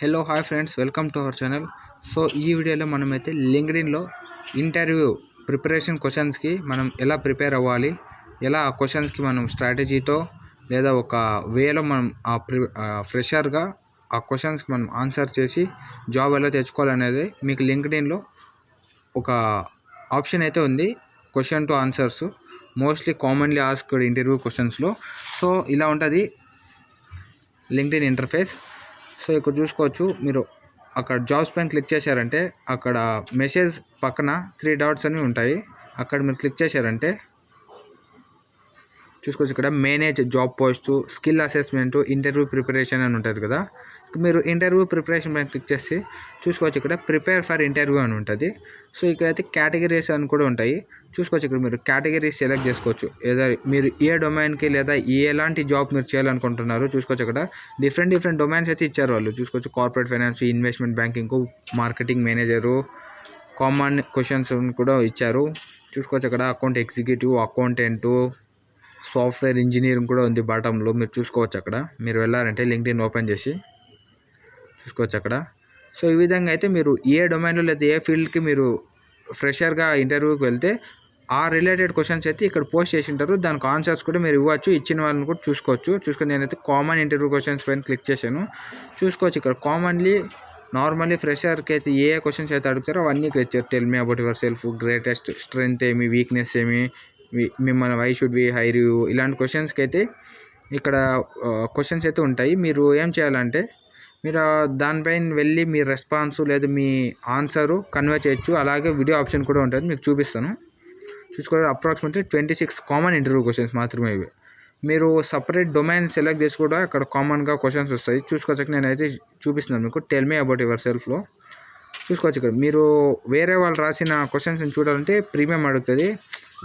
Hello hi friends, welcome to our channel. So ఈ వీడియోలో మనమైతే లింక్డ్ఇన్లో ఇంటర్వ్యూ ప్రిపరేషన్ క్వశ్చన్స్కి మనం ఎలా ప్రిపేర్ అవ్వాలి, ఎలా ఆ క్వశ్చన్స్కి మనం స్ట్రాటజీతో లేదా ఒక వేలో మనం ఫ్రెషర్గా ఆ క్వశ్చన్స్కి మనం ఆన్సర్ చేసి జాబ్ ఎలా తెచ్చుకోవాలనేది మీకు లింక్డ్ఇన్లో ఒక ఆప్షన్ అయితే ఉంది. Question to answers mostly commonly asked interview క్వశ్చన్స్లో. సో ఇలా ఉంటుంది లింక్డ్ఇన్ ఇంటర్ఫేస్. సో ఇక్కడ చూసుకోవచ్చు, మీరు అక్కడ జాబ్స్ పైన క్లిక్ చేశారంటే అక్కడ మెసేజ్ పక్కన 3 డాట్స్ అని ఉంటాయి. అక్కడ మీరు క్లిక్ చేశారంటే చూసుకోవచ్చు, ఇక్కడ manage job post, skill assessment, interview preparation అని ఉంటుంది కదా. మీరు ఇంటర్వ్యూ ప్రిపరేషన్ పైన క్లిక్ చేసి చూసుకోవచ్చు, ఇక్కడ ప్రిపేర్ ఫర్ ఇంటర్వ్యూ అని ఉంటుంది. సో ఇక్కడైతే కేటగిరీస్ అని కూడా ఉంటాయి. చూసుకోవచ్చు, ఇక్కడ మీరు కేటగిరీస్ సెలెక్ట్ చేసుకోవచ్చు. ఏదో మీరు ఏ డొమైన్కి లేదా ఎలాంటి జాబ్ మీరు చేయాలనుకుంటున్నారు. చూసుకోవచ్చు, ఇక్కడ డిఫరెంట్ డొమైన్స్ అయితే ఇచ్చారు వాళ్ళు. చూసుకోవచ్చు, corporate finance, investment banking, marketing manager, common questions కూడా ఇచ్చారు. చూసుకోవచ్చు, అక్కడ account executive, accountant, software engineering కూడా ఉంది బాటంలో. మీరు చూసుకోవచ్చు, అక్కడ మీరు వెళ్ళారంటే లింక్డ్ఇన్ ఓపెన్ చేసి చూసుకోవచ్చు అక్కడ. సో ఈ విధంగా అయితే మీరు ఏ డొమైన్లో లేదా ఏ ఫీల్డ్కి మీరు ఫ్రెషర్గా ఇంటర్వ్యూకి వెళ్తే ఆ రిలేటెడ్ క్వశ్చన్స్ అయితే ఇక్కడ పోస్ట్ చేసి ఉంటారు. దానికి ఆన్సర్స్ కూడా మీరు ఇవ్వచ్చు, ఇచ్చిన వాళ్ళని కూడా చూసుకోవచ్చు. చూసుకొని నేనైతే కామన్ ఇంటర్వ్యూ క్వశ్చన్స్ పైన క్లిక్ చేశాను. చూసుకోవచ్చు, ఇక్కడ నార్మల్లీ ఫ్రెషర్కి అయితే ఏ క్వశ్చన్స్ అయితే అడుగుతారో అవన్నీ ఇక్కడ ఇచ్చారు. Tell me about yourself, greatest strength ఏమి, వీక్నెస్ ఏమి, మిమ్మల్ని why should we hire you, ఇలాంటి క్వశ్చన్స్కి అయితే ఇక్కడ క్వశ్చన్స్ అయితే ఉంటాయి. మీరు ఏం చేయాలంటే మీరు దానిపైన వెళ్ళి మీ రెస్పాన్స్ లేదా మీ ఆన్సరు కన్వే చేయొచ్చు. అలాగే వీడియో ఆప్షన్ కూడా ఉంటుంది, మీకు చూపిస్తాను. చూసుకోవాలి, అప్రాక్సిమేట్లీ 26 కామన్ ఇంటర్వ్యూ క్వశ్చన్స్ మాత్రమే ఇవి. మీరు సపరేట్ డొమైన్ సెలెక్ట్ చేసి కూడా అక్కడ కామన్గా క్వశ్చన్స్ వస్తాయి. చూసుకోవచ్చు, నేనైతే చూపిస్తున్నాను మీకు. టెల్ మీ అబౌట్ యువర్ సెల్ఫ్లో చూసుకోవచ్చు, ఇక్కడ మీరు వేరే వాళ్ళు రాసిన క్వశ్చన్స్ని చూడాలంటే ప్రీమియం అడుగుతుంది.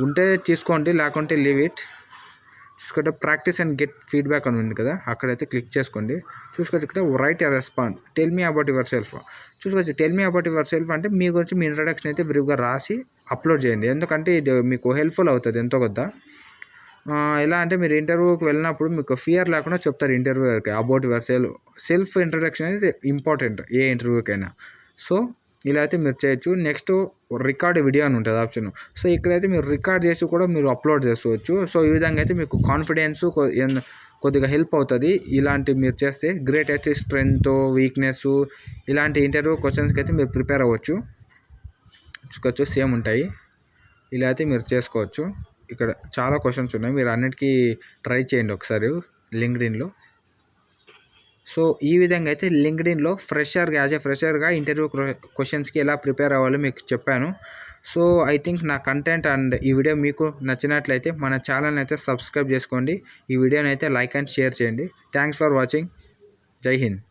ఉంటే తీసుకోండి, లేకుంటే లీవ్ ఇట్. చూసుకుంటే ప్రాక్టీస్ అండ్ గెట్ ఫీడ్బ్యాక్ అని ఉంది కదా, అక్కడైతే క్లిక్ చేసుకోండి. చూసుకోవచ్చు, ఇక్కడ write a response, tell me about yourself. చూసుకోవచ్చు, tell me about yourself అంటే మీ గురించి మీ ఇంట్రడక్షన్ అయితే బ్రీఫ్గా రాసి అప్లోడ్ చేయండి. ఎందుకంటే ఇది మీకు హెల్ప్ఫుల్ అవుతుంది ఎంతో కొద్ద. ఎలా అంటే మీరు ఇంటర్వ్యూకి వెళ్ళినప్పుడు మీకు ఫియర్ లేకుండా చెప్తారు ఇంటర్వ్యూకి అబౌట్ యువర్ సెల్ఫ్ ఇంట్రడక్షన్ అనేది ఇంపార్టెంట్ ఏ ఇంటర్వ్యూకైనా. సో ఇలా అయితే మీరు చేయొచ్చు. నెక్స్ట్ రికార్డ్ వీడియో అని ఉంటుంది ఆప్షన్. సో ఇక్కడైతే మీరు రికార్డ్ చేసి కూడా మీరు అప్లోడ్ చేసుకోవచ్చు. సో ఈ విధంగా అయితే మీకు కాన్ఫిడెన్స్ కొద్దిగా హెల్ప్ అవుతుంది. ఇలాంటి మీరు చేస్తే గ్రేటెస్ట్ స్ట్రెంగ్త్, వీక్నెస్, ఇలాంటి ఇంటర్వ్యూ క్వశ్చన్స్కి అయితే మీరు ప్రిపేర్ అవ్వచ్చు. చూసుకోవచ్చు, సేమ్ ఉంటాయి. ఇలా అయితే మీరు చేసుకోవచ్చు. ఇక్కడ చాలా క్వశ్చన్స్ ఉన్నాయి, మీరు అన్నిటికీ ట్రై చేయండి ఒకసారి లింక్డ్ఇన్లో. సో ఈ విధంగా అయితే లింక్డ్ఇన్లో యాజ్ ఏ ఫ్రెషర్గా ఇంటర్వ్యూ క్వశ్చన్స్కి ఎలా ప్రిపేర్ అవ్వాలో మీకు చెప్పాను. సో ఐ థింక్ నా కంటెంట్ అండ్ ఈ వీడియో మీకు నచ్చినట్లయితే మన ఛానల్ని అయితే సబ్స్క్రైబ్ చేసుకోండి. ఈ వీడియోని అయితే లైక్ అండ్ షేర్ చేయండి. Thanks for watching. జై హింద్.